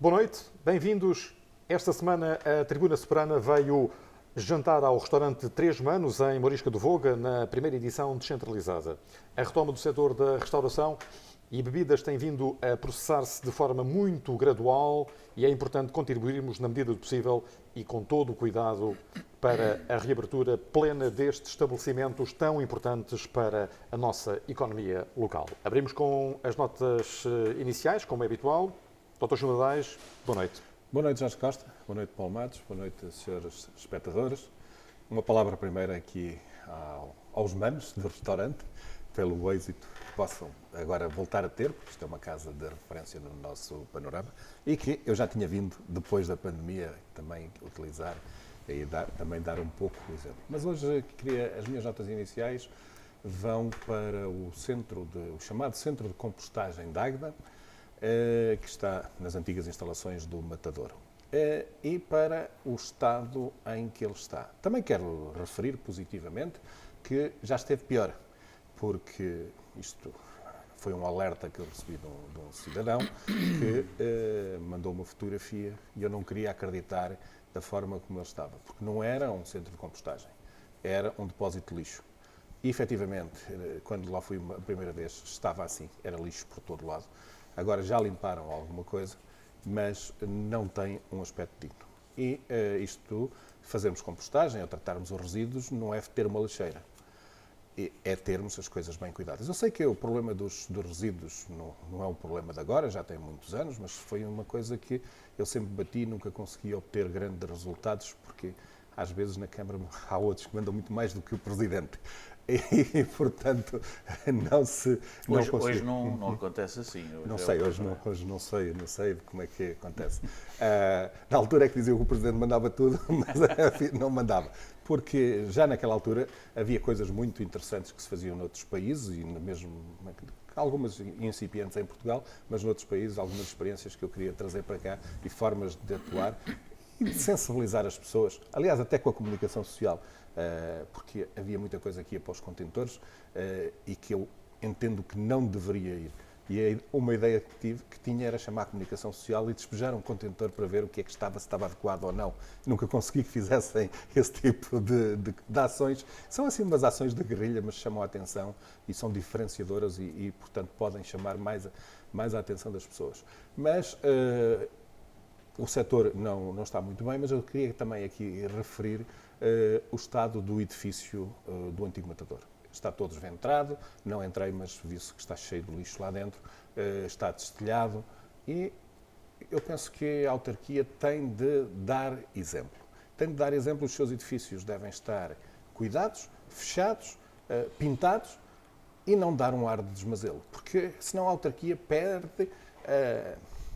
Boa noite, bem-vindos. Esta semana a Tribuna Soberana veio jantar ao restaurante Três Manos, em Morisca do Voga, na primeira edição descentralizada. A retoma do setor da restauração e bebidas tem vindo a processar-se de forma muito gradual e é importante contribuirmos, na medida do possível e com todo o cuidado, para a reabertura plena destes estabelecimentos tão importantes para a nossa economia local. Abrimos com as notas iniciais, como é habitual. Dr. João Nadais, boa noite. Boa noite, Jorge Costa. Boa noite, Paulo Matos. Boa noite, senhores espectadores. Uma palavra primeiro aqui aos manos do restaurante, pelo êxito que possam agora voltar a ter, porque isto é uma casa de referência no nosso panorama, e que eu já tinha vindo, depois da pandemia, também utilizar e também dar um pouco o exemplo. Mas hoje as minhas notas iniciais vão para o chamado Centro de Compostagem de Águeda, que está nas antigas instalações do Matadouro, e para o estado em que ele está. Também quero referir positivamente que já esteve pior, porque isto foi um alerta que eu recebi de um cidadão que mandou uma fotografia e eu não queria acreditar da forma como ele estava, porque não era um centro de compostagem, era um depósito de lixo. E, efetivamente, quando lá fui a primeira vez, estava assim, era lixo por todo lado. Agora já limparam alguma coisa, mas não tem um aspecto digno. E fazermos compostagem ou tratarmos os resíduos não é ter uma lixeira, é termos as coisas bem cuidadas. Eu sei que o problema dos resíduos não é um problema de agora, já tem muitos anos, mas foi uma coisa que eu sempre bati e nunca consegui obter grandes resultados, porque às vezes na Câmara há outros que mandam muito mais do que o Presidente. E, portanto, Hoje não acontece assim. Hoje não sei como é que acontece. Na altura é que diziam que o Presidente mandava tudo, mas não mandava. Porque já naquela altura havia coisas muito interessantes que se faziam noutros países, e mesmo algumas incipientes em Portugal, mas noutros países, algumas experiências que eu queria trazer para cá e formas de atuar e de sensibilizar as pessoas, aliás, até com a comunicação social, porque havia muita coisa que ia para os contentores e que eu entendo que não deveria ir. E uma ideia que tinha era chamar a comunicação social e despejar um contentor para ver o que é que se estava adequado ou não. Nunca consegui que fizessem esse tipo de ações. São assim umas ações de guerrilha, mas chamam a atenção e são diferenciadoras e portanto, podem chamar mais a atenção das pessoas. Mas o setor não está muito bem, mas eu queria também aqui referir o estado do edifício do antigo Matadouro. Está todo desventrado, não entrei, mas vi-se que está cheio de lixo lá dentro, está destelhado e eu penso que a autarquia tem de dar exemplo. Tem de dar exemplo, os seus edifícios devem estar cuidados, fechados, pintados e não dar um ar de desmazelo, porque senão a autarquia perde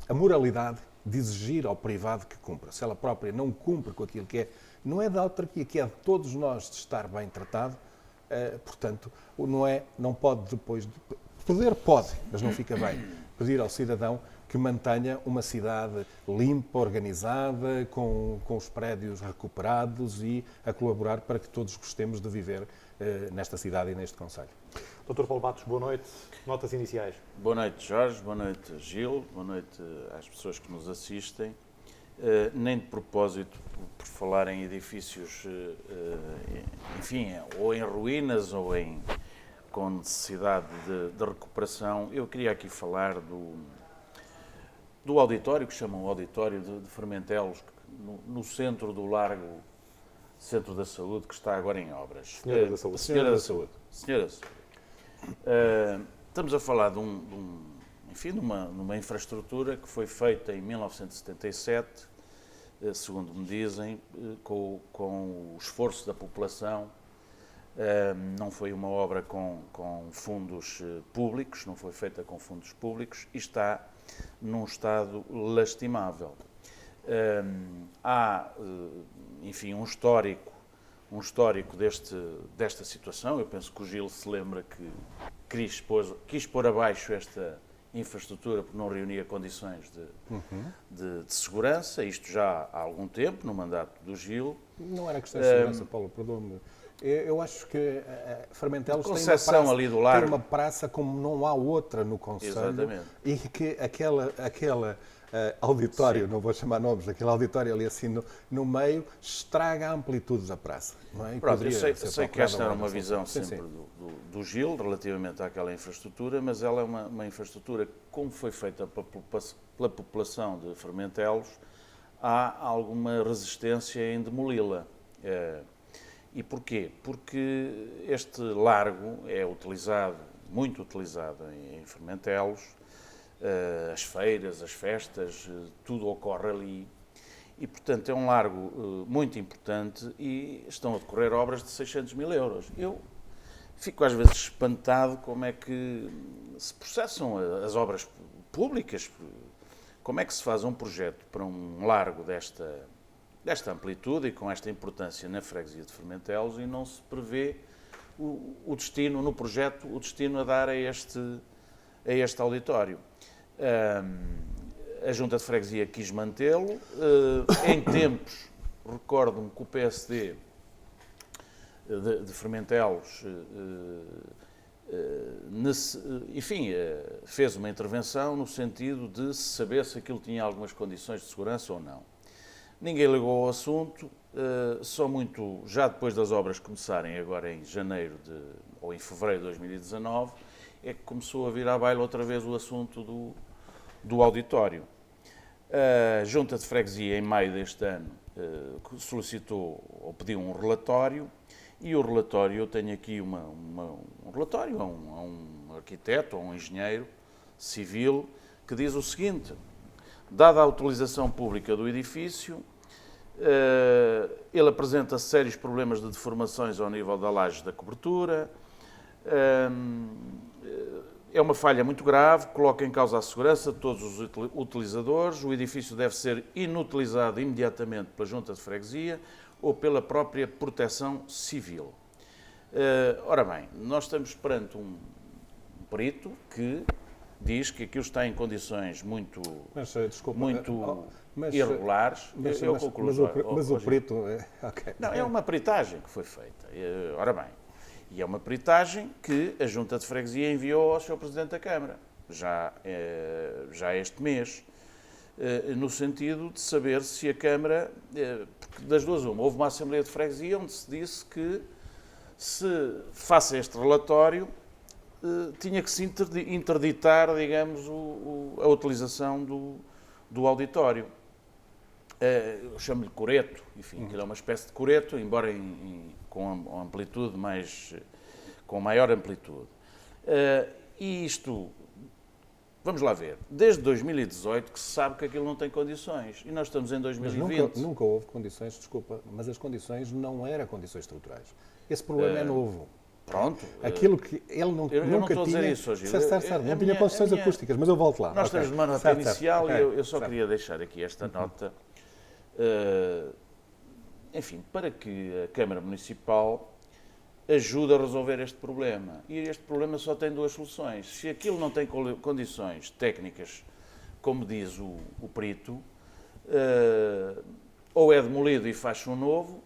a moralidade de exigir ao privado que cumpra. Se ela própria não cumpre com aquilo que é, não é da autarquia, que é de todos nós de estar bem tratado, portanto, não pode depois, pode, mas não fica bem, pedir ao cidadão que mantenha uma cidade limpa, organizada, com os prédios recuperados e a colaborar para que todos gostemos de viver nesta cidade e neste concelho. Dr. Paulo Matos, boa noite. Notas iniciais. Boa noite, Jorge. Boa noite, Gil. Boa noite às pessoas que nos assistem. Nem de propósito, por falar em edifícios, enfim, ou em ruínas ou com necessidade de recuperação, eu queria aqui falar do auditório, que chamam Auditório de Fermentelos, no centro do largo Centro da Saúde, que está agora em obras. Senhora da Saúde. Senhora da Saúde. Estamos a falar de uma infraestrutura que foi feita em 1977, segundo me dizem, com o esforço da população. Não foi uma obra com fundos públicos, não foi feita com fundos públicos e está num estado lastimável. Há, enfim, um histórico desta situação. Eu penso que o Gil se lembra que quis pôr abaixo esta infraestrutura porque não reunia condições de segurança, isto já há algum tempo, no mandato do Gil. Não era questão de segurança, Paulo, perdoa-me. Eu acho que Fermentelos tem uma praça como não há outra no concelho. Exatamente. E que aquela auditório, não vou chamar nomes, aquele auditório ali assim no meio, estraga a amplitude da praça. Não é? Pronto, eu sei que esta era uma visão sim, sempre do Gil, relativamente àquela infraestrutura, mas ela é uma infraestrutura, como foi feita pela população de Fermentelos, há alguma resistência em demoli-la. E porquê? Porque este largo é utilizado, muito utilizado em Fermentelos, as feiras, as festas, tudo ocorre ali. E, portanto, é um largo muito importante e estão a decorrer obras de 600 mil euros. Eu fico às vezes espantado como é que se processam as obras públicas, como é que se faz um projeto para um largo desta amplitude e com esta importância na freguesia de Fermentelos e não se prevê o destino, no projeto, o destino a dar a este auditório. A Junta de Freguesia quis mantê-lo. Em tempos, recordo-me que o PSD de Fermentelos, enfim, fez uma intervenção no sentido de saber se aquilo tinha algumas condições de segurança ou não. Ninguém ligou ao assunto, só muito já depois das obras começarem, agora em janeiro ou em fevereiro de 2019, é que começou a vir à baila outra vez o assunto do auditório. A Junta de Freguesia, em maio deste ano, solicitou ou pediu um relatório, e o relatório, eu tenho aqui um relatório a um arquiteto, a um engenheiro civil, que diz o seguinte: dada a utilização pública do edifício, ele apresenta sérios problemas de deformações ao nível da laje da cobertura, é uma falha muito grave, coloca em causa a segurança de todos os utilizadores, o edifício deve ser inutilizado imediatamente pela Junta de Freguesia ou pela própria Proteção Civil. Ora bem, nós estamos perante um perito que diz que aquilo está em condições muito irregulares. Mas o perito... Okay. Não, é uma peritagem que foi feita. Ora bem, e é uma peritagem que a Junta de Freguesia enviou ao Sr. Presidente da Câmara, já este mês, no sentido de saber se a Câmara, porque das duas uma, houve uma Assembleia de Freguesia onde se disse que se faça este relatório, tinha que se interditar, digamos, a utilização do auditório. Eu chamo-lhe coreto, enfim, aquilo é uma espécie de coreto, embora com amplitude com maior amplitude. E isto, vamos lá ver, desde 2018 que se sabe que aquilo não tem condições, e nós estamos em 2020. Mas nunca houve condições, desculpa, mas as condições não eram condições estruturais. Esse problema é novo. Pronto. Aquilo que ele nunca não tinha... dizer isso, Gil. Não tinha condições acústicas, mas eu volto lá. Nós temos uma nota inicial e eu só queria deixar aqui esta nota. Enfim, para que a Câmara Municipal ajude a resolver este problema. E este problema só tem duas soluções. Se aquilo não tem condições técnicas, como diz o perito, ou é demolido e faz-se um novo,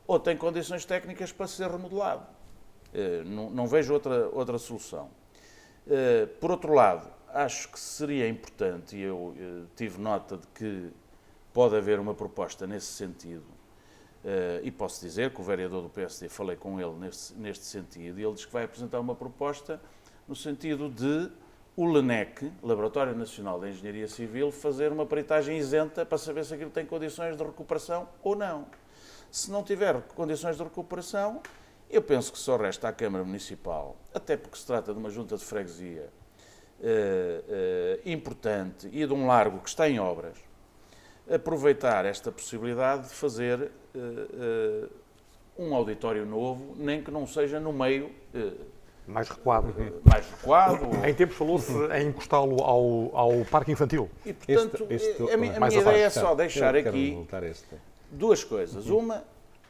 ou tem condições técnicas para ser remodelado. Não vejo outra solução. Por outro lado, acho que seria importante, e eu tive nota de que pode haver uma proposta nesse sentido, e posso dizer que o vereador do PSD, falei com ele neste sentido, e ele diz que vai apresentar uma proposta no sentido de o LENEC, Laboratório Nacional de Engenharia Civil, fazer uma peritagem isenta para saber se aquilo tem condições de recuperação ou não. Se não tiver condições de recuperação, eu penso que só resta à Câmara Municipal, até porque se trata de uma junta de freguesia importante e de um largo que está em obras, aproveitar esta possibilidade de fazer um auditório novo, nem que não seja no meio... mais recuado. Mais recuado. Em tempos falou-se em encostá-lo ao parque infantil. E, portanto, a minha ideia é só deixar aqui duas coisas. Uma,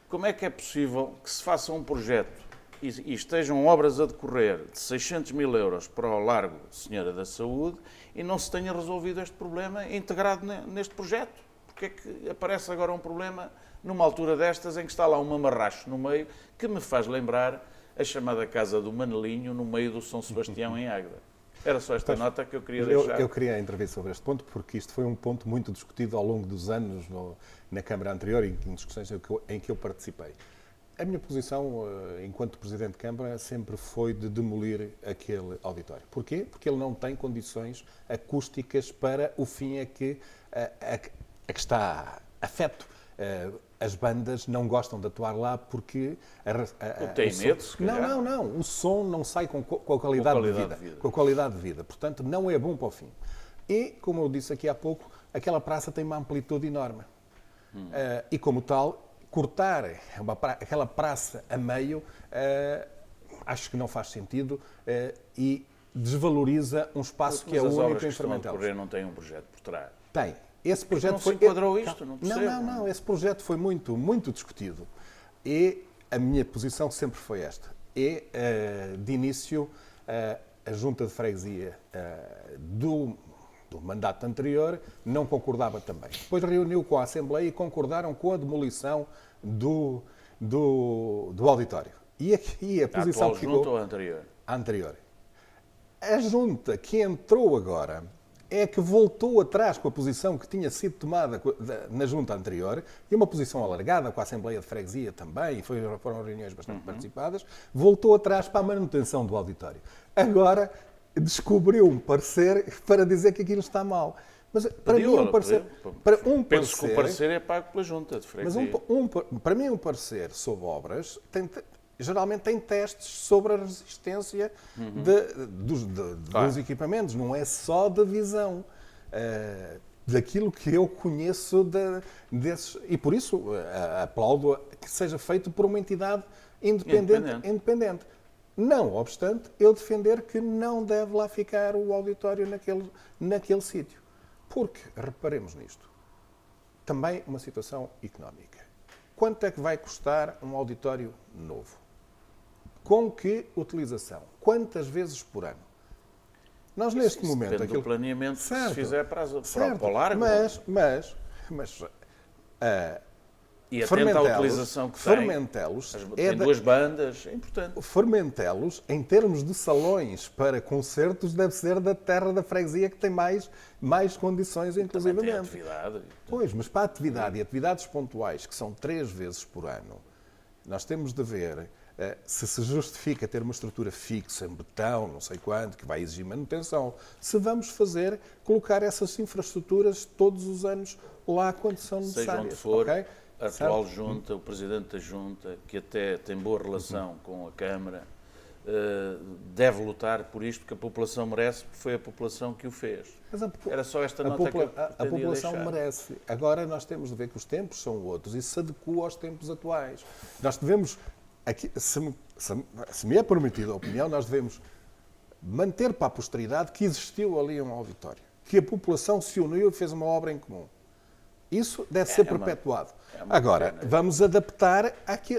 como é que é possível que se faça um projeto e estejam obras a decorrer de 600 mil euros para o Largo de Senhora da Saúde e não se tenha resolvido este problema integrado neste projeto? Porque é que aparece agora um problema numa altura destas em que está lá um mamarracho no meio que me faz lembrar a chamada Casa do Manelinho no meio do São Sebastião em Águeda? Era só esta nota que eu queria Eu, deixar. eu queria intervir sobre este ponto, porque isto foi um ponto muito discutido ao longo dos anos na Câmara anterior, em discussões em que eu participei. A minha posição, enquanto Presidente de Câmara, sempre foi de demolir aquele auditório. Porquê? Porque ele não tem condições acústicas para o fim a que está afeto. As bandas não gostam de atuar lá porque... Tem medo, se calhar. Não. O som não sai com a qualidade de vida. Com a qualidade de vida. Portanto, não é bom para o fim. E, como eu disse aqui há pouco, aquela praça tem uma amplitude enorme. E, como tal, cortar aquela praça a meio, acho que não faz sentido e desvaloriza um espaço que é único em Fermentelos. Não tem um projeto por trás. Tem. Esse projeto não se enquadrou isto? Não percebo. Não. Esse projeto foi muito discutido. E a minha posição sempre foi esta. De início, a Junta de Freguesia do mandato anterior não concordava também. Depois reuniu com a Assembleia e concordaram com a demolição do auditório. E aqui a posição atual Junta ou a anterior? A anterior. A Junta que entrou agora é que voltou atrás com a posição que tinha sido tomada na Junta anterior, e uma posição alargada com a Assembleia de Freguesia também, e foram reuniões bastante participadas, voltou atrás para a manutenção do auditório. Agora descobriu um parecer para dizer que aquilo está mal. Mas para mim um parecer... Penso que o parecer é pago pela Junta de Freguesia. Mas para mim um parecer sobre obras geralmente tem testes sobre a resistência dos equipamentos, não é só da visão, daquilo que eu conheço desses. E por isso aplaudo que seja feito por uma entidade independente. Não obstante, eu defender que não deve lá ficar o auditório naquele sítio. Porque, reparemos nisto, também uma situação económica. Quanto é que vai custar um auditório novo? Com que utilização? Quantas vezes por ano? Nós, neste momento... Depende do planeamento que se fizer para o largo. Mas e atento à utilização que Fermentelos tem duas bandas, é importante. Fermentelos, em termos de salões para concertos, deve ser da terra da freguesia que tem mais condições, inclusivamente. Tem atividade. Pois, mas para a atividade e atividades pontuais, que são 3 vezes por ano, nós temos de ver se justifica ter uma estrutura fixa, em betão, não sei quanto, que vai exigir manutenção. Se vamos colocar essas infraestruturas todos os anos lá quando são necessárias. Seja onde for, okay? a atual Junta, o Presidente da Junta, que até tem boa relação com a Câmara, deve lutar por isto, que a população merece, porque foi a população que o fez. Era só esta nota que eu a população merece. Agora nós temos de ver que os tempos são outros e se adequa aos tempos atuais. Nós devemos, aqui, se me é permitida a opinião, nós devemos manter para a posteridade que existiu ali um auditório, que a população se uniu e fez uma obra em comum. Isso deve ser perpetuado. Agora, vamos adaptar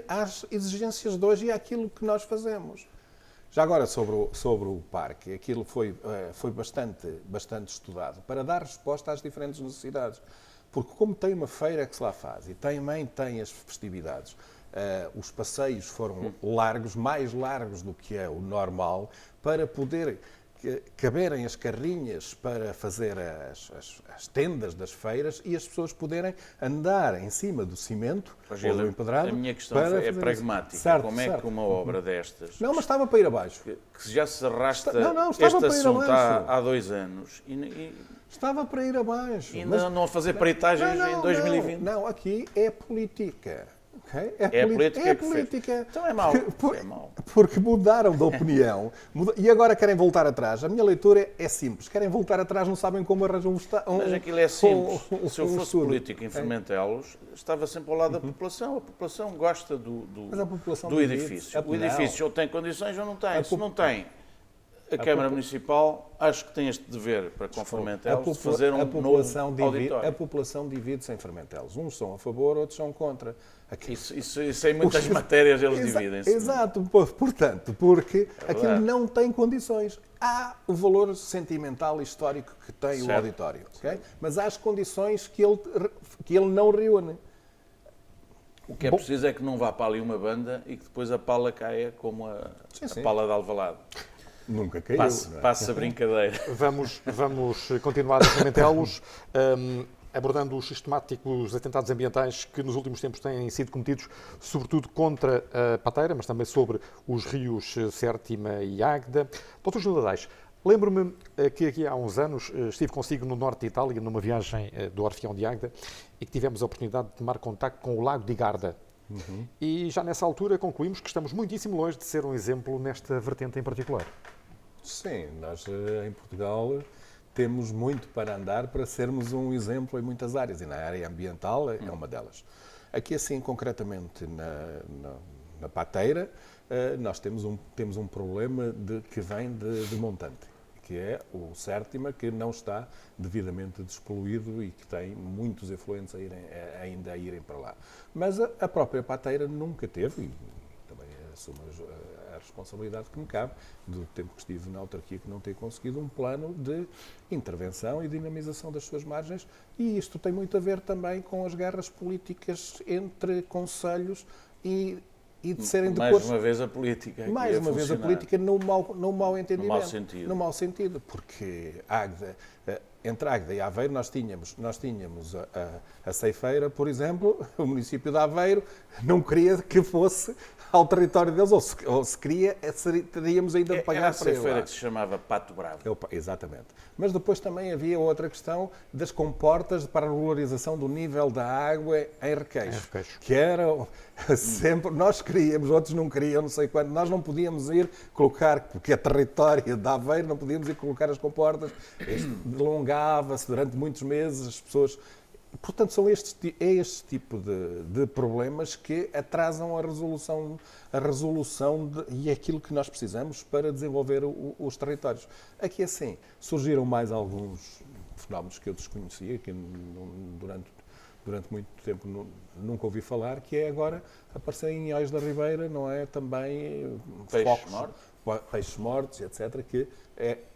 às exigências de hoje e àquilo que nós fazemos. Já agora, sobre o parque, aquilo foi bastante estudado para dar resposta às diferentes necessidades. Porque como tem uma feira que se lá faz e também tem as festividades, os passeios foram largos, mais largos do que é o normal, para poder caberem as carrinhas para fazer as tendas das feiras e as pessoas poderem andar em cima do cimento ou do empedrado. A minha questão é pragmática. Certo, como é que uma obra destas... Não, mas estava para ir abaixo. Que já se arrasta este assunto há 2 anos. Estava para ir abaixo. Ainda não a fazer peritagens em 2020. Não, aqui é política. Okay? É política. Política. Então é mau. Porque mudaram de opinião e agora querem voltar atrás. A minha leitura é simples. Querem voltar atrás, não sabem como arranjar Mas aquilo é simples. Se eu fosse político em Fermentelos, estava sempre ao lado da população. A população gosta do edifício. O edifício ou tem condições ou não tem. Se não tem, a Câmara Municipal acho que tem este dever para com Fermentelos de fazer um novo auditório. A população divide-se em Fermentelos. Uns são a favor, outros são contra. Isso em muitas matérias eles dividem-se. Exato, portanto, porque aquilo não tem condições. Há o valor sentimental e histórico que tem o auditório, okay? Mas há as condições que ele não reúne. O que é preciso é que não vá para ali uma banda e que depois a pala caia como a pala de Alvalade. Nunca caiu. Não é? Passa a brincadeira. Vamos continuar a Pimentelos, abordando os sistemáticos atentados ambientais que nos últimos tempos têm sido cometidos, sobretudo contra a Pateira, mas também sobre os rios Sértima e Águeda. Dr. Júlio Ladares, lembro-me que aqui há uns anos estive consigo no norte de Itália, numa viagem do Orfeão de Águeda, e que tivemos a oportunidade de tomar contacto com o Lago de Garda. E já nessa altura concluímos que estamos muitíssimo longe de ser um exemplo nesta vertente em particular. Sim, nós em Portugal temos muito para andar para sermos um exemplo em muitas áreas, e na área ambiental é uma delas. Aqui, assim, concretamente na Pateira, nós temos um problema que vem de montante, que é o Sértima, que não está devidamente despoluído e que tem muitos efluentes ainda a irem para lá. Mas a própria Pateira nunca teve, e também assumo a responsabilidade que me cabe, do tempo que estive na autarquia, que não ter conseguido um plano de intervenção e dinamização das suas margens, e isto tem muito a ver também com as guerras políticas entre concelhos e de serem de Mais uma vez a política. Mais uma vez a política no mau entendimento. No mau sentido. No mau sentido, porque entre Águeda e Aveiro nós tínhamos a Ceifeira, por exemplo, o município de Aveiro não queria que fosse ao território deles, ou se queria, teríamos ainda de pagar Era a para ele. Ceifeira que se chamava Pato Bravo. Exatamente. Mas depois também havia outra questão das comportas para a regularização do nível da água em Requeixo. Que era sempre, nós queríamos, outros não queriam, não sei quando, nós não podíamos ir colocar, porque é território de Aveiro, não podíamos ir colocar as comportas, delongava-se durante muitos meses, as pessoas... Portanto, são este tipo de problemas que atrasam a resolução e é aquilo que nós precisamos para desenvolver os territórios. Aqui, assim, surgiram mais alguns fenómenos que eu desconhecia, que durante muito tempo nunca ouvi falar, que é agora aparecer em Inhóis da Ribeira, não é? Também peixes mortos, etc., que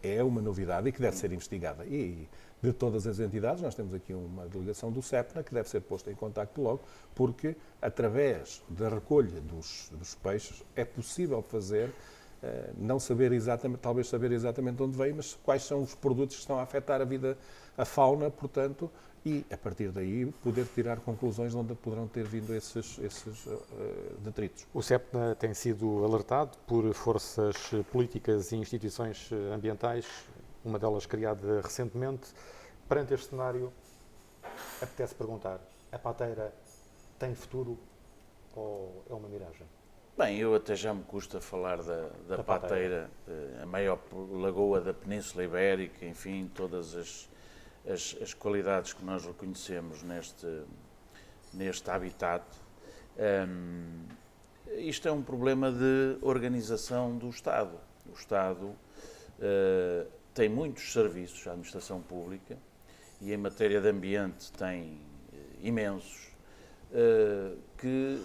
é uma novidade e que deve ser investigada. E de todas as entidades, nós temos aqui uma delegação do CEPNA que deve ser posta em contacto logo, porque através da recolha dos peixes é possível fazer, não saber exatamente, talvez saber exatamente onde vem, mas quais são os produtos que estão a afetar a fauna, portanto, e a partir daí poder tirar conclusões de onde poderão ter vindo esses detritos. O CEPNA tem sido alertado por forças políticas e instituições ambientais, uma delas criada recentemente. Perante este cenário, apetece perguntar, a Pateira tem futuro ou é uma miragem? Bem, eu até já me custa falar da Pateira, a maior lagoa da Península Ibérica, enfim, todas as qualidades que nós reconhecemos neste habitat. Isto é um problema de organização do Estado. O Estado tem muitos serviços, a administração pública, e em matéria de ambiente tem imensos, que,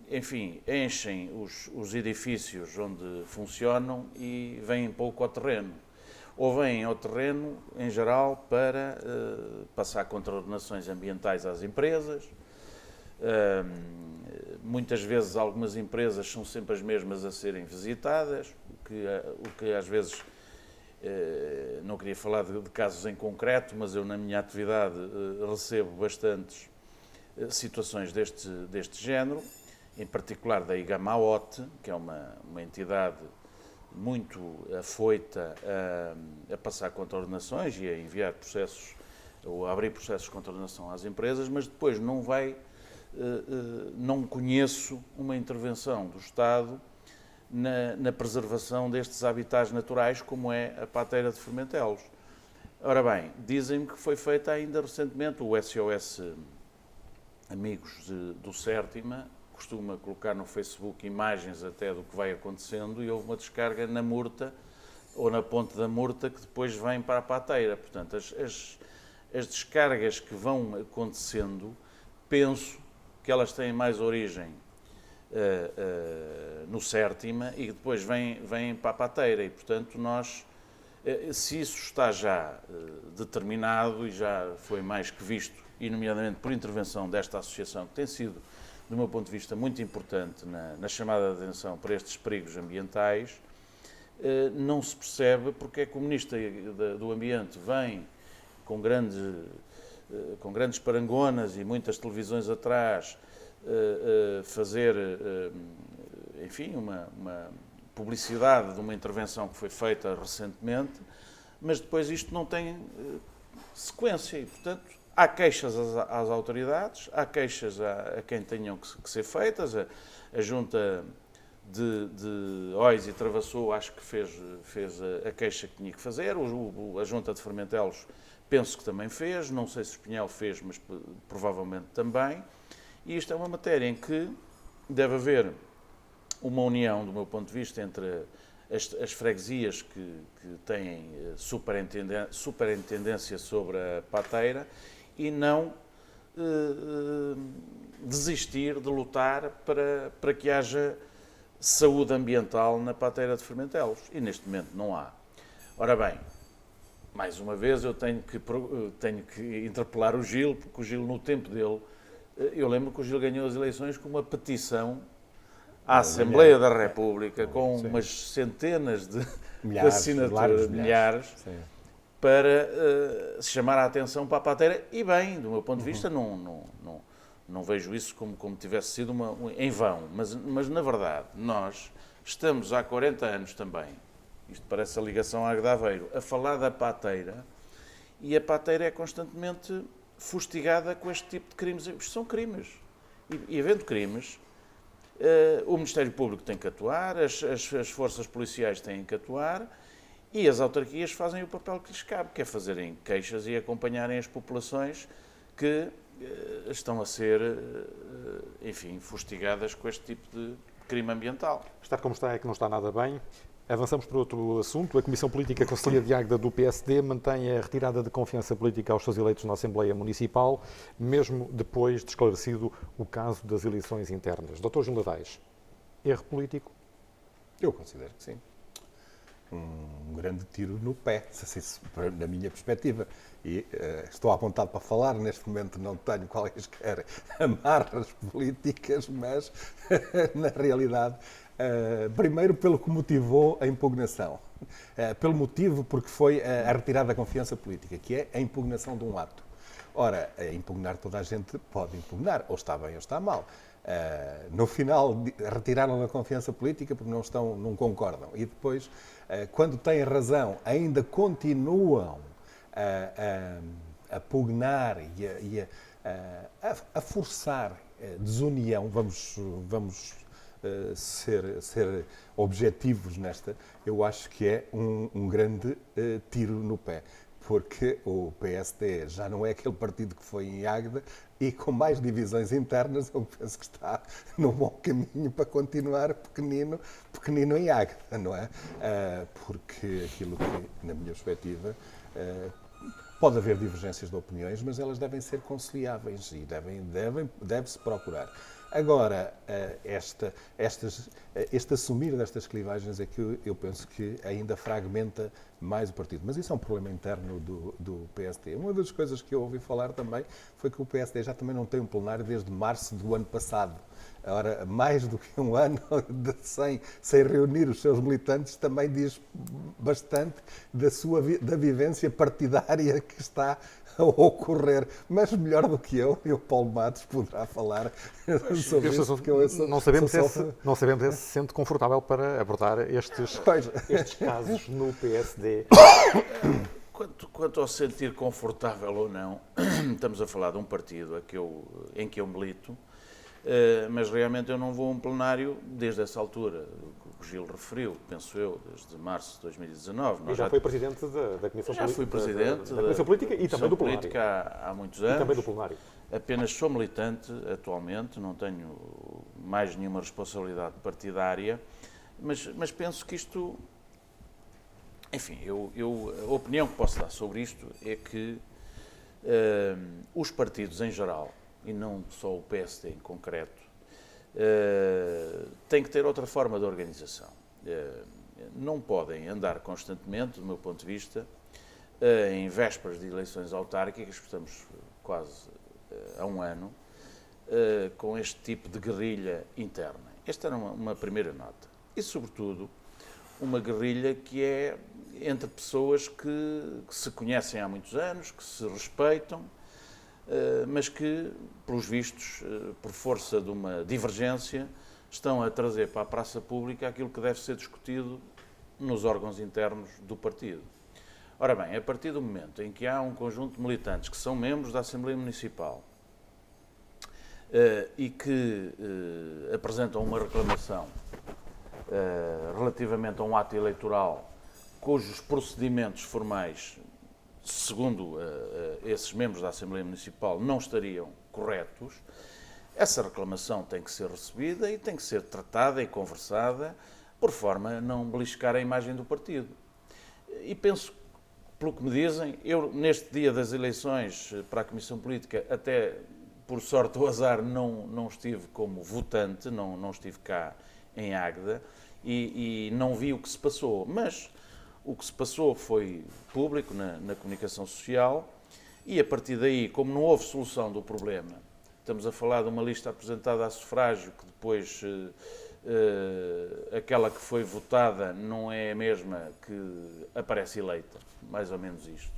enfim, enchem os edifícios onde funcionam e vêm pouco ao terreno. Ou vêm ao terreno, em geral, para passar contraordenações ambientais às empresas. Muitas vezes algumas empresas são sempre as mesmas a serem visitadas, o que às vezes, não queria falar de casos em concreto, mas eu na minha atividade recebo bastantes situações deste género, em particular da Igamaote, que é uma entidade muito afoita a passar contraordenações e a enviar processos, ou a abrir processos de contraordenação às empresas, mas depois não conheço uma intervenção do Estado na preservação destes habitats naturais, como é a Pateira de Formentelos. Ora bem, dizem-me que foi feita ainda recentemente, o SOS Amigos do Sértima costuma colocar no Facebook imagens até do que vai acontecendo, e houve uma descarga na Murta, ou na ponte da Murta, que depois vem para a Pateira. Portanto, as descargas que vão acontecendo, penso que elas têm mais origem no Sértima e que depois vêm para a Pateira. E, portanto, nós, se isso está já determinado e já foi mais que visto, e nomeadamente por intervenção desta associação, que tem sido, do meu ponto de vista, muito importante na chamada de atenção para estes perigos ambientais, não se percebe porque é que o Ministro do Ambiente vem com grandes parangonas e muitas televisões atrás fazer, enfim, uma publicidade de uma intervenção que foi feita recentemente, mas depois isto não tem sequência e, portanto, há queixas às autoridades, há queixas a quem tenham que ser feitas. A Junta de Ois e Travassou acho que fez a queixa que tinha que fazer, a Junta de Fermentelos penso que também fez, não sei se o Espinhel fez, mas provavelmente também. E isto é uma matéria em que deve haver uma união, do meu ponto de vista, entre as freguesias que têm superintendência sobre a pateira e não desistir de lutar para que haja saúde ambiental na pateira de Fermentelos. E neste momento não há. Ora bem, mais uma vez eu tenho que interpelar o Gil, porque o Gil, no tempo dele, eu lembro que o Gil ganhou as eleições com uma petição à Assembleia da República, com umas centenas de assinaturas, milhares, para se chamar a atenção para a pateira. E bem, do meu ponto de vista, não vejo isso como tivesse sido em vão. Mas, na verdade, nós estamos há 40 anos também, isto parece a ligação à Águeda de Aveiro, a falar da pateira, e a pateira é constantemente fustigada com este tipo de crimes. Isto são crimes. E havendo crimes, o Ministério Público tem que atuar, as forças policiais têm que atuar e as autarquias fazem o papel que lhes cabe, que é fazerem queixas e acompanharem as populações que estão a ser, enfim, fustigadas com este tipo de crime ambiental. Estar como está é que não está nada bem. Avançamos para outro assunto. A Comissão Política Conselhia de Águeda do PSD mantém a retirada de confiança política aos seus eleitos na Assembleia Municipal, mesmo depois de esclarecido o caso das eleições internas. Dr. Gil Ladaes, erro político? Eu considero que sim. Um grande tiro no pé, na minha perspectiva. E estou à vontade para falar, neste momento não tenho quaisquer amarras políticas, mas na realidade, primeiro pelo que motivou a impugnação. Pelo motivo porque foi a retirada da confiança política, que é a impugnação de um ato. Ora, impugnar toda a gente pode impugnar, ou está bem ou está mal. No final, retiraram a confiança política porque não concordam. E depois, quando têm razão, ainda continuam a pugnar e a forçar desunião. Vamos ser objetivos nesta. Eu acho que é um grande tiro no pé. Porque o PSD já não é aquele partido que foi em Águeda e com mais divisões internas eu penso que está no bom caminho para continuar pequenino em Águeda, não é? Porque aquilo que, na minha perspectiva, pode haver divergências de opiniões, mas elas devem ser conciliáveis e deve-se procurar. Agora, este assumir destas clivagens é que eu penso que ainda fragmenta mais o partido. Mas isso é um problema interno do PSD. Uma das coisas que eu ouvi falar também foi que o PSD já também não tem um plenário desde março do ano passado. Ora, mais do que um ano sem reunir os seus militantes também diz bastante da vivência partidária que está a ocorrer. Mas melhor do que eu, e o Paulo Matos poderá falar sobre isso. Porque não sabemos se se sente confortável para abordar estes casos no PSD. Quanto ao sentir confortável ou não, estamos a falar de um partido em que eu milito, mas realmente eu não vou a um plenário desde essa altura, que o Gil referiu, penso eu, desde março de 2019. E já foi presidente da Comissão Política? Já fui presidente da Comissão Política e também do plenário. Política há muitos anos. E também do plenário. Apenas sou militante atualmente, não tenho mais nenhuma responsabilidade partidária, mas penso que isto... Enfim, a opinião que posso dar sobre isto é que os partidos em geral, e não só o PSD em concreto, têm que ter outra forma de organização. Não podem andar constantemente, do meu ponto de vista, em vésperas de eleições autárquicas, estamos quase há um ano, com este tipo de guerrilha interna. Esta era uma primeira nota. E, sobretudo, uma guerrilha que é entre pessoas que se conhecem há muitos anos, que se respeitam, mas que, pelos vistos, por força de uma divergência, estão a trazer para a praça pública aquilo que deve ser discutido nos órgãos internos do partido. Ora bem, a partir do momento em que há um conjunto de militantes que são membros da Assembleia Municipal e que apresentam uma reclamação relativamente a um ato eleitoral cujos procedimentos formais, segundo esses membros da Assembleia Municipal, não estariam corretos, essa reclamação tem que ser recebida e tem que ser tratada e conversada por forma a não beliscar a imagem do partido. E penso, pelo que me dizem, eu neste dia das eleições para a Comissão Política, até por sorte ou azar, não estive como votante, não estive cá em Águeda e não vi o que se passou, mas o que se passou foi público na comunicação social e, a partir daí, como não houve solução do problema, estamos a falar de uma lista apresentada a sufrágio que depois aquela que foi votada não é a mesma que aparece eleita, mais ou menos isto.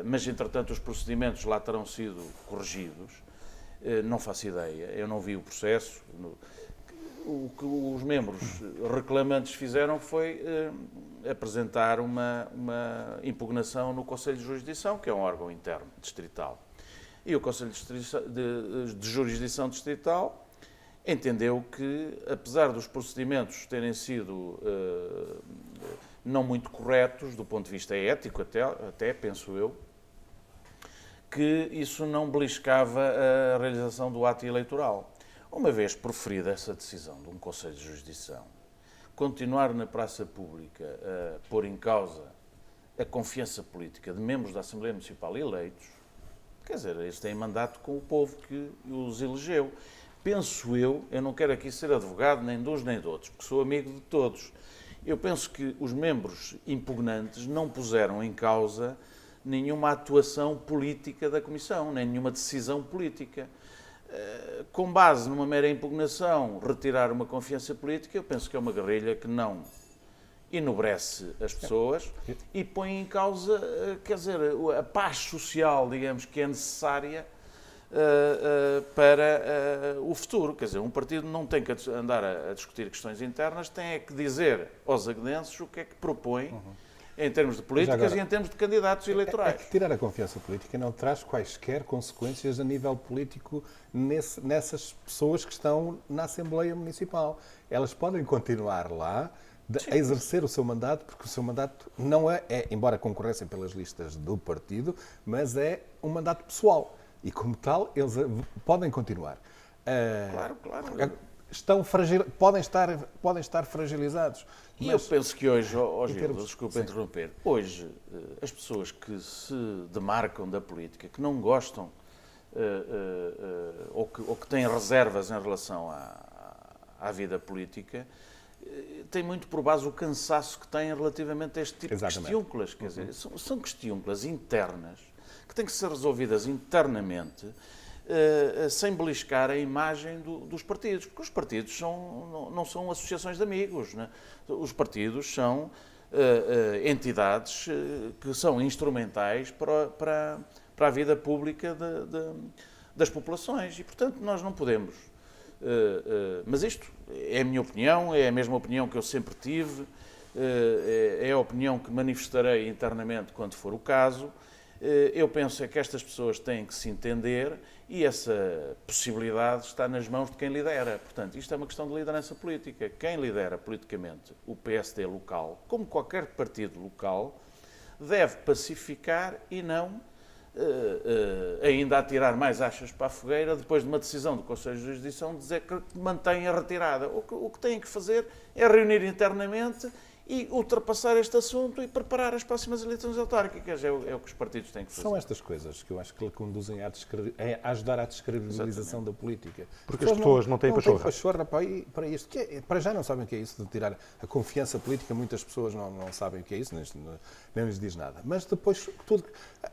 Mas, entretanto, os procedimentos lá terão sido corrigidos, não faço ideia, eu não vi o processo. O que os membros reclamantes fizeram foi apresentar uma impugnação no Conselho de Jurisdição, que é um órgão interno distrital. E o Conselho de Jurisdição Distrital entendeu que, apesar dos procedimentos terem sido não muito corretos, do ponto de vista ético até penso eu, que isso não beliscava a realização do ato eleitoral. Uma vez proferida essa decisão de um Conselho de Jurisdição, continuar na praça pública a pôr em causa a confiança política de membros da Assembleia Municipal eleitos, quer dizer, eles têm mandato com o povo que os elegeu. Penso eu não quero aqui ser advogado nem de uns nem de outros, porque sou amigo de todos. Eu penso que os membros impugnantes não puseram em causa nenhuma atuação política da Comissão, nem nenhuma decisão política. Com base numa mera impugnação, retirar uma confiança política, eu penso que é uma guerrilha que não enobrece as pessoas e põe em causa, quer dizer, a paz social, digamos, que é necessária para o futuro. Quer dizer, um partido não tem que andar a discutir questões internas, tem é que dizer aos aguedenses o que é que propõe em termos de políticas agora, e em termos de candidatos eleitorais. É que tirar a confiança política não traz quaisquer consequências a nível político nessas pessoas que estão na Assembleia Municipal. Elas podem continuar lá a exercer o seu mandato, porque o seu mandato não é, embora concorressem pelas listas do partido, mas é um mandato pessoal. E, como tal, eles podem continuar. Claro. Podem estar fragilizados. E eu penso que hoje, Gil, desculpa interromper, hoje as pessoas que se demarcam da política, que não gostam ou que têm reservas em relação à vida política, têm muito por base o cansaço que têm relativamente a este tipo de questiúnculas. Quer dizer, são questiúnculas internas que têm que ser resolvidas internamente, sem beliscar a imagem dos partidos, porque os partidos não são associações de amigos, né? Os partidos são entidades que são instrumentais para a vida pública das populações e, portanto, nós não podemos. Mas isto é a minha opinião, é a mesma opinião que eu sempre tive, é a opinião que manifestarei internamente quando for o caso. Eu penso que estas pessoas têm que se entender e essa possibilidade está nas mãos de quem lidera. Portanto, isto é uma questão de liderança política. Quem lidera politicamente o PSD local, como qualquer partido local, deve pacificar e não ainda atirar mais achas para a fogueira depois de uma decisão do Conselho de Jurisdição de dizer que mantém a retirada. O que têm que fazer é reunir internamente e ultrapassar este assunto e preparar as próximas eleições autárquicas. É o que os partidos têm que fazer. São estas coisas que eu acho que lhe conduzem a ajudar à descredibilização da política. Porque as pessoas não têm pachorra. Não têm pachorra para isto. Para já não sabem o que é isso de tirar a confiança política. Muitas pessoas não sabem o que é isso, nem lhes diz nada. Mas depois tudo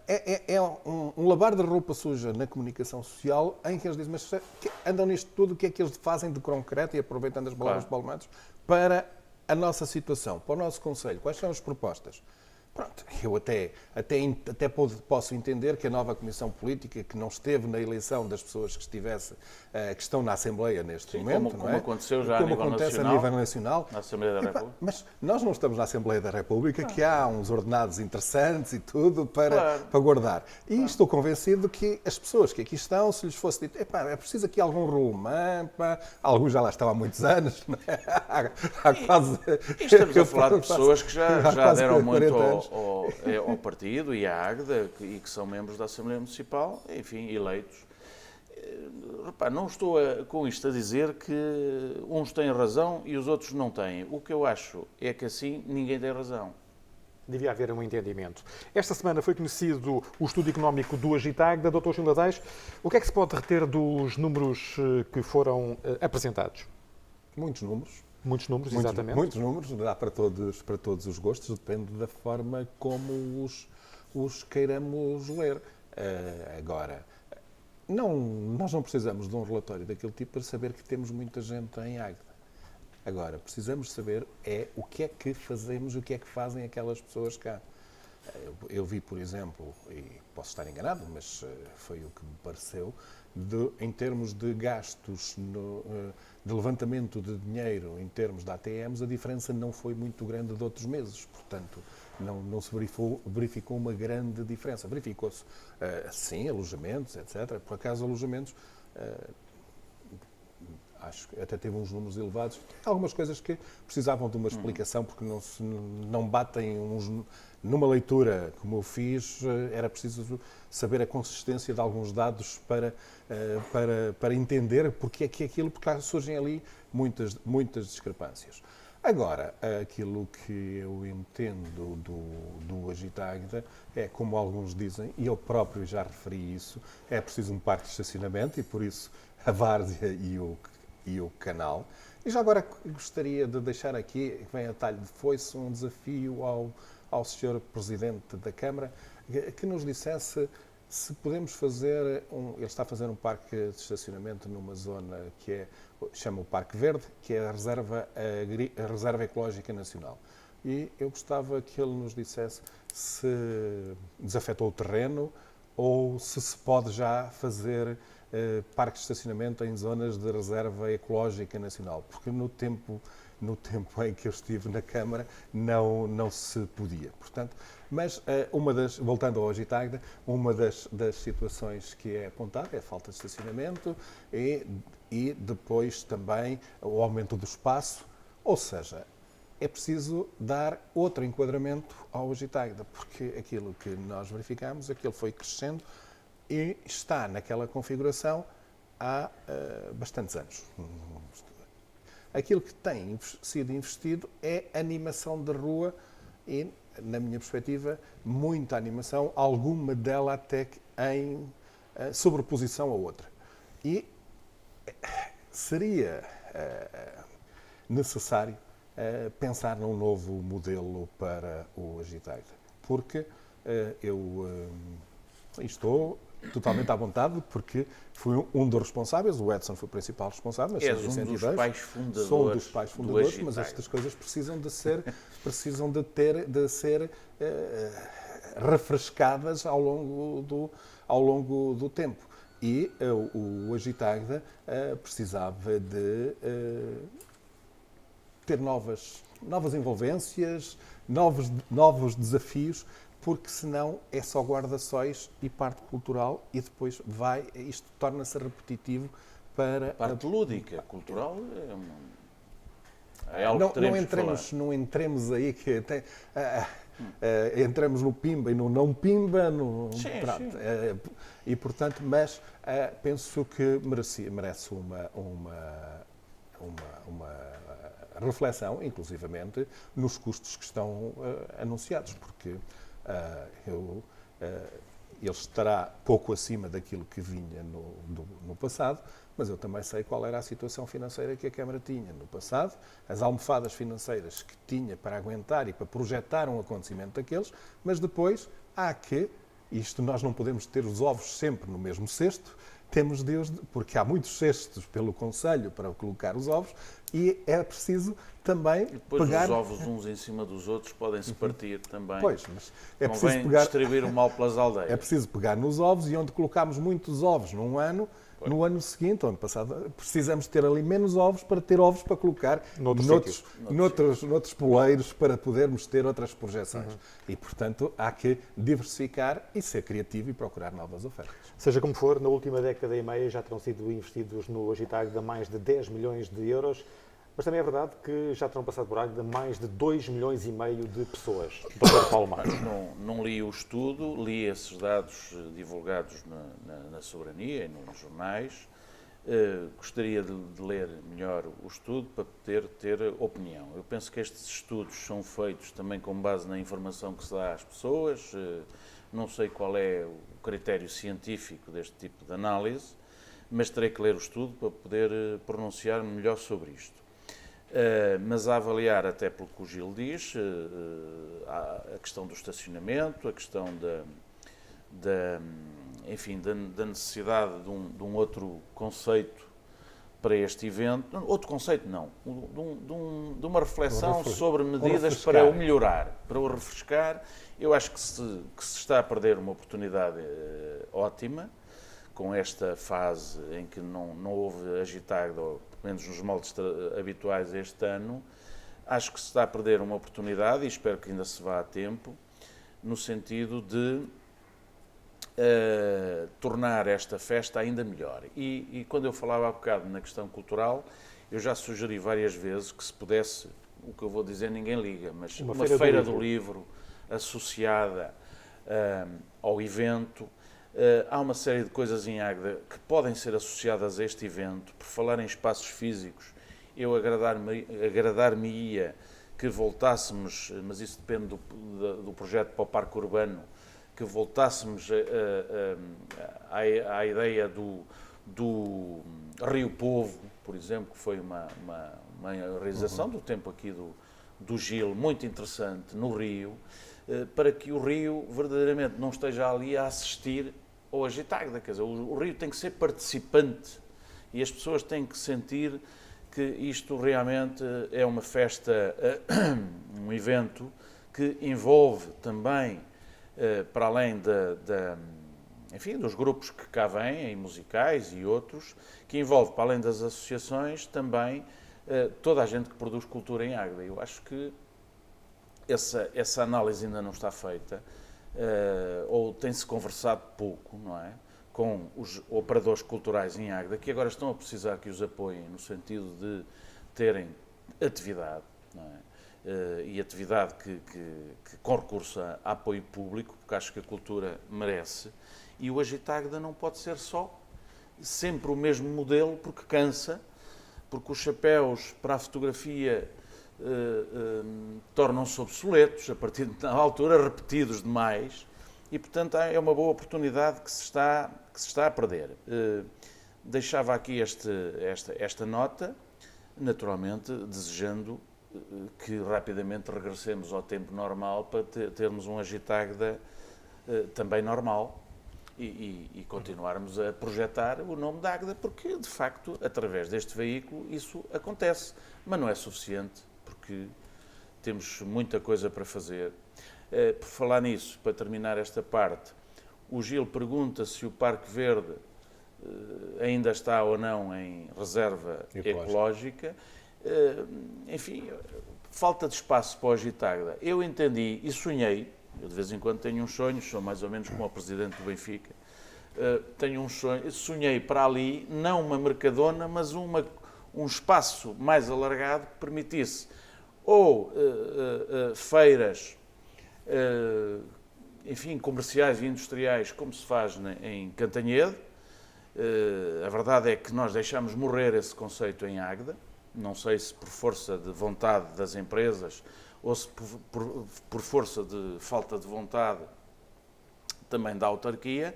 é um lavar de roupa suja na comunicação social em que eles dizem, mas andam nisto tudo, o que é que eles fazem de concreto, e aproveitando as palavras de Paulo Matos, para a nossa situação, para o nosso Conselho, quais são as propostas? Pronto, eu até posso entender que a nova Comissão Política, que não esteve na eleição das pessoas que estão na Assembleia neste momento, como não é? aconteceu já como acontece a nível nacional, na Assembleia da República. Mas nós não estamos na Assembleia da República, que há uns ordenados interessantes e tudo para guardar. E estou convencido que as pessoas que aqui estão, se lhes fosse dito, é preciso aqui algum rumo, alguns já lá estão há muitos anos, não é? Há quase... E estamos a falar de pessoas que já deram muito anos. ao partido e à Águeda e que são membros da Assembleia Municipal, enfim, eleitos. Repá, não estou com isto a dizer que uns têm razão e os outros não têm. O que eu acho é que assim ninguém tem razão. Devia haver um entendimento. Esta semana foi conhecido o estudo económico do Agitagda. Dr. Gil Adais, o que é que se pode reter dos números que foram apresentados? Muitos números. Muitos números, exatamente. Muitos números, dá para todos os gostos, depende da forma como os queiramos ler. Agora, nós não precisamos de um relatório daquele tipo para saber que temos muita gente em Águeda. Agora, precisamos saber o que é que fazemos, o que é que fazem aquelas pessoas cá. Eu vi, por exemplo, e posso estar enganado, mas foi o que me pareceu, em termos de gastos, de levantamento de dinheiro em termos de ATMs, a diferença não foi muito grande de outros meses. Portanto, não se verificou uma grande diferença. Verificou-se, sim, alojamentos, etc. Por acaso, alojamentos, acho que até teve uns números elevados. Algumas coisas que precisavam de uma explicação, porque não batem numa leitura como eu fiz, era preciso saber a consistência de alguns dados para entender porque é que aquilo, porque surgem ali muitas discrepâncias. Agora, aquilo que eu entendo do Agitagda é, como alguns dizem, e eu próprio já referi isso, é preciso um parque de estacionamento e por isso a várzea e o canal. E já agora gostaria de deixar aqui, que vem a talho de foice, um desafio ao Sr. Presidente da Câmara, que nos dissesse se podemos fazer ele está a fazer um parque de estacionamento numa zona que chama o Parque Verde, que é a Reserva Ecológica Nacional. E eu gostava que ele nos dissesse se desafetou o terreno ou se pode já fazer parques de estacionamento em zonas de Reserva Ecológica Nacional, porque no tempo em que eu estive na Câmara não se podia. Portanto, mas voltando ao Agitagda, uma das situações que é apontada é a falta de estacionamento e depois também o aumento do espaço, ou seja, é preciso dar outro enquadramento ao Agitagda, porque aquilo que nós verificamos, aquilo foi crescendo e está naquela configuração há bastantes anos. Aquilo que tem sido investido é animação de rua e, na minha perspectiva, muita animação, alguma dela até em sobreposição a outra. E seria necessário pensar num novo modelo para o Agitagda, porque eu estou totalmente à vontade, porque fui um dos responsáveis, o Edson foi o principal responsável, mas sou um dos pais fundadores, mas estas coisas precisam de ser refrescadas ao longo do tempo. E o Agitagda precisava de ter novas envolvências, novos desafios, porque senão é só guarda-sóis e parte cultural e depois isto torna-se repetitivo para... A parte lúdica, cultural é algo que teremos que falar. Não entremos aí que entramos no pimba e no não pimba, Sim. E portanto, mas penso que merece uma reflexão, inclusivamente, nos custos que estão anunciados, porque ele estará pouco acima daquilo que vinha no passado, mas eu também sei qual era a situação financeira que a Câmara tinha no passado, as almofadas financeiras que tinha para aguentar e para projetar um acontecimento daqueles, mas depois nós não podemos ter os ovos sempre no mesmo cesto, porque há muitos cestos pelo Conselho para colocar os ovos, E é preciso também E depois pegar... os ovos uns em cima dos outros podem-se partir também. Pois, mas é preciso Convém pegar... distribuir o mal pelas aldeias. É preciso pegar nos ovos e onde colocámos muitos ovos num ano, no ano seguinte, ano passado, precisamos ter ali menos ovos para ter ovos para colocar noutros poleiros para podermos ter outras projeções. E, portanto, há que diversificar e ser criativo e procurar novas ofertas. Seja como for, na última década e meia já terão sido investidos no Agitagda mais de 10 milhões de euros, mas também é verdade que já terão passado por Águeda mais de 2 milhões e meio de pessoas. Dr. Paulo Mar. Não li o estudo, li esses dados divulgados na Soberania e nos jornais. Gostaria de ler melhor o estudo para poder ter opinião. Eu penso que estes estudos são feitos também com base na informação que se dá às pessoas. Não sei qual é o critério científico deste tipo de análise, mas terei que ler o estudo para poder pronunciar-me melhor sobre isto. Mas a avaliar, até pelo que o Gil diz, a questão do estacionamento, a questão da necessidade de um outro conceito para este evento. Outro conceito não, de uma reflexão sobre medidas para o melhorar, para o refrescar. Eu acho que se está a perder uma oportunidade ótima, com esta fase em que não houve Agitagda, ou pelo menos nos moldes habituais este ano. Acho que se está a perder uma oportunidade, e espero que ainda se vá a tempo, no sentido de tornar esta festa ainda melhor. E quando eu falava há bocado na questão cultural, eu já sugeri várias vezes que se pudesse, o que eu vou dizer ninguém liga, mas uma feira do livro associada ao evento. Há uma série de coisas em Águeda que podem ser associadas a este evento. Por falar em espaços físicos, eu agradar-me-ia que voltássemos, mas isso depende do projeto para o Parque Urbano, que voltássemos à ideia do Rio Povo, por exemplo, que foi uma realização do tempo aqui do Gil, muito interessante, no Rio, para que o Rio verdadeiramente não esteja ali a assistir ao Agitagda. Quer dizer, o Rio tem que ser participante e as pessoas têm que sentir que isto realmente é uma festa, um evento que envolve também, para além dos grupos que cá vêm, musicais e outros, que envolve, para além das associações, também toda a gente que produz cultura em Águeda. Eu acho que essa análise ainda não está feita, ou tem-se conversado pouco, não é? Com os operadores culturais em Águeda, que agora estão a precisar que os apoiem no sentido de terem atividade, não é? E atividade que com recurso a apoio público, porque acho que a cultura merece. E o Agitagda não pode ser só sempre o mesmo modelo, porque cansa, porque os chapéus para a fotografia tornam-se obsoletos a partir da altura, repetidos demais, e portanto é uma boa oportunidade que se está a perder. Deixava aqui esta nota, naturalmente desejando que rapidamente regressemos ao tempo normal para termos um Agitagda também normal e continuarmos a projetar o nome da Águeda, porque de facto através deste veículo isso acontece, mas não é suficiente, porque temos muita coisa para fazer. Por falar nisso, para terminar esta parte, o Gil pergunta se o Parque Verde ainda está ou não em reserva ecológica. Enfim, falta de espaço para o Agitagda. Eu entendi e sonhei, eu de vez em quando tenho uns sonhos, sou mais ou menos como o presidente do Benfica, tenho um sonho, sonhei para ali, não uma mercadona, mas um espaço mais alargado que permitisse ou feiras, enfim, comerciais e industriais, como se faz em Cantanhede. A verdade é que nós deixamos morrer esse conceito em Águeda, não sei se por força de vontade das empresas ou se por força de falta de vontade também da autarquia,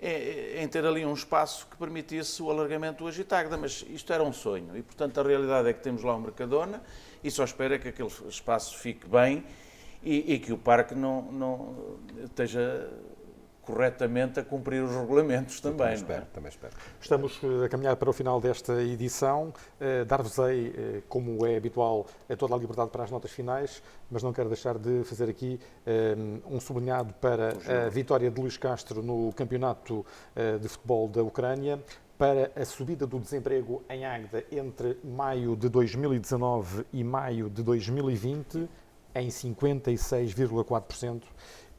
em ter ali um espaço que permitisse o alargamento do Agitagda, mas isto era um sonho e, portanto, a realidade é que temos lá o Mercadona e só espera que aquele espaço fique bem e que o parque não esteja corretamente a cumprir os regulamentos também. Também espero. Estamos a caminhar para o final desta edição. Dar-vos-ei, como é habitual, toda a liberdade para as notas finais, mas não quero deixar de fazer aqui um sublinhado para a vitória de Luís Castro no Campeonato de Futebol da Ucrânia, para a subida do desemprego em Águeda entre maio de 2019 e maio de 2020 em 56,4%.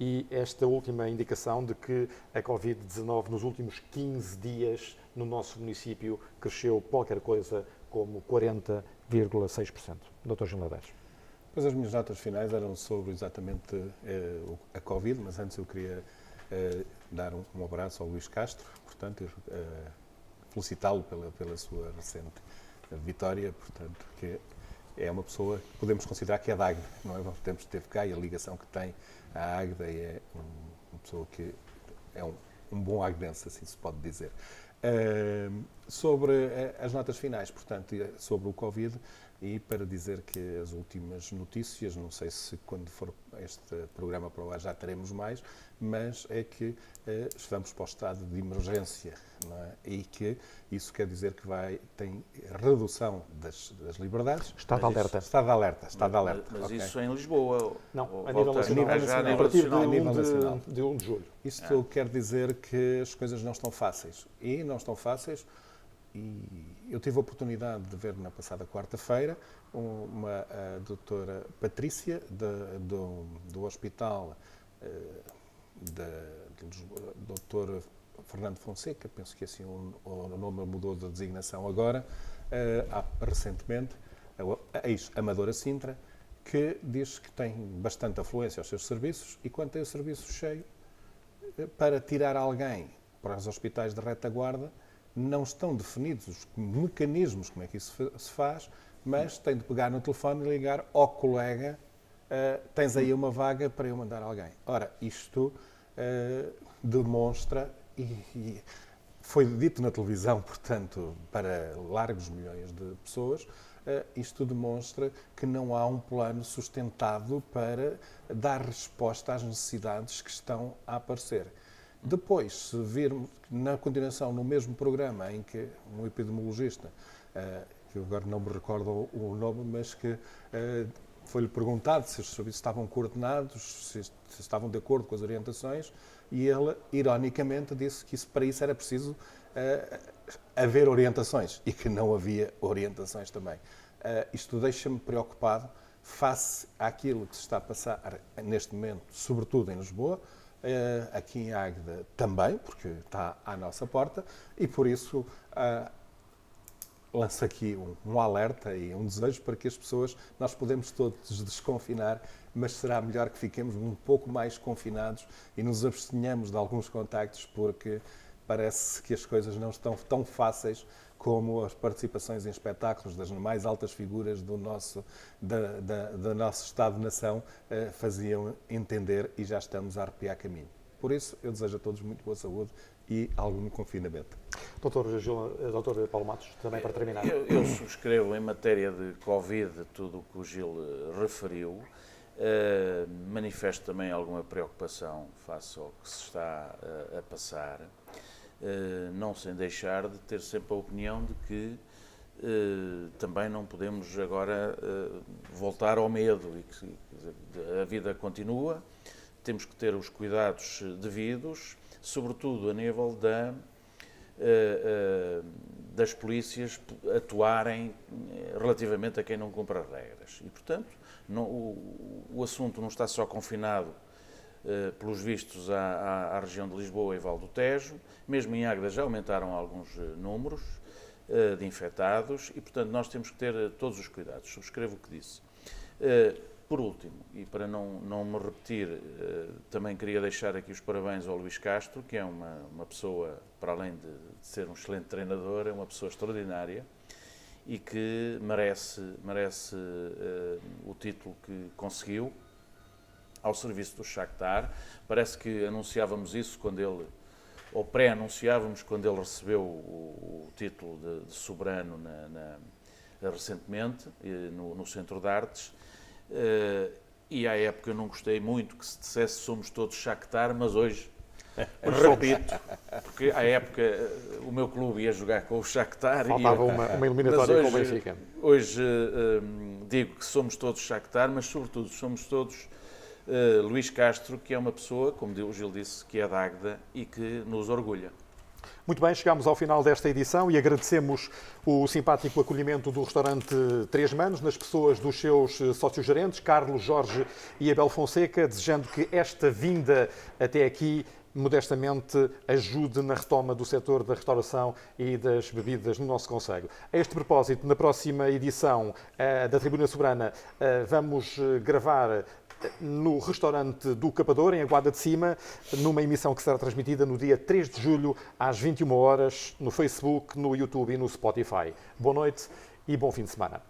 E esta última indicação de que a Covid-19 nos últimos 15 dias no nosso município cresceu qualquer coisa como 40,6%. Dr. Gil Ladeiros. Pois as minhas notas finais eram sobre exatamente a Covid, mas antes eu queria dar um abraço ao Luís Castro, portanto, felicitá-lo pela sua recente vitória, portanto, que é uma pessoa que podemos considerar que é da Águeda, não é? Temos que ter cá e a ligação que tem à Águeda é uma pessoa que é um bom aguedense, assim se pode dizer. Sobre as notas finais, portanto, sobre o Covid, e para dizer que as últimas notícias, não sei se quando for este programa para o ar já teremos mais, mas é que estamos para o estado de emergência, não é? E que isso quer dizer que tem redução das liberdades. Estado de alerta. Estado de alerta. Mas okay. Isso em Lisboa? Não, a nível nacional. A partir de 1 de julho. Isto quer dizer que as coisas não estão fáceis. E não estão fáceis. E eu tive a oportunidade de ver na passada quarta-feira a doutora Patrícia, do hospital do Dr. Fernando Fonseca, penso que assim o nome mudou de designação agora, recentemente, a ex-Amadora Sintra, que diz que tem bastante afluência aos seus serviços e quando tem o serviço cheio, para tirar alguém para os hospitais de retaguarda, não estão definidos os mecanismos, como é que isso se faz, mas tem de pegar no telefone e ligar ao colega, tens aí uma vaga para eu mandar alguém. Ora, isto demonstra, e foi dito na televisão, portanto, para largos milhões de pessoas, isto demonstra que não há um plano sustentado para dar resposta às necessidades que estão a aparecer. Depois, se virmos, na continuação, no mesmo programa em que um epidemiologista, que eu agora não me recordo o nome, mas que foi-lhe perguntado se os serviços estavam coordenados, se estavam de acordo com as orientações, e ele, ironicamente, disse que para isso era preciso haver orientações, e que não havia orientações também. Isto deixa-me preocupado face àquilo que se está a passar neste momento, sobretudo em Lisboa, aqui em Águeda também, porque está à nossa porta, e por isso lanço aqui um alerta e um desejo para que as pessoas, nós podemos todos desconfinar, mas será melhor que fiquemos um pouco mais confinados e nos abstenhamos de alguns contactos, porque parece que as coisas não estão tão fáceis como as participações em espetáculos das mais altas figuras do nosso Estado-nação faziam entender, e já estamos a arrepiar caminho. Por isso, eu desejo a todos muito boa saúde e algum confinamento. Dr. Paulo Matos, também para terminar. Eu subscrevo em matéria de Covid tudo o que o Gil referiu. Manifesto também alguma preocupação face ao que se está a passar. Não sem deixar de ter sempre a opinião de que também não podemos agora voltar ao medo e que a vida continua, temos que ter os cuidados devidos, sobretudo a nível das polícias atuarem relativamente a quem não cumpre as regras. E, portanto, o assunto não está só confinado pelos vistos à região de Lisboa e Val do Tejo, mesmo em Águeda já aumentaram alguns números de infectados e, portanto, nós temos que ter todos os cuidados. Subscrevo o que disse. Por último, e para não me repetir, também queria deixar aqui os parabéns ao Luís Castro, que é uma pessoa, para além de ser um excelente treinador, é uma pessoa extraordinária e que merece o título que conseguiu ao serviço do Shakhtar. Parece que anunciávamos isso quando ele, ou pré-anunciávamos quando ele recebeu o título de soberano recentemente, no Centro de Artes. E à época eu não gostei muito que se dissesse somos todos Shakhtar, mas hoje Repito, porque à época o meu clube ia jogar com o Shakhtar. Faltava uma eliminatória com o Benfica. Hoje digo que somos todos Shakhtar, mas sobretudo somos todos Luís Castro, que é uma pessoa, como o Gil disse, que é da Águeda e que nos orgulha. Muito bem, chegamos ao final desta edição e agradecemos o simpático acolhimento do restaurante Três Manos nas pessoas dos seus sócios-gerentes, Carlos, Jorge e Abel Fonseca, desejando que esta vinda até aqui modestamente ajude na retoma do setor da restauração e das bebidas no nosso concelho. A este propósito, na próxima edição da Tribuna Soberana, vamos gravar no restaurante do Capador, em Aguada de Cima, numa emissão que será transmitida no dia 3 de julho, às 21 horas, no Facebook, no YouTube e no Spotify. Boa noite e bom fim de semana.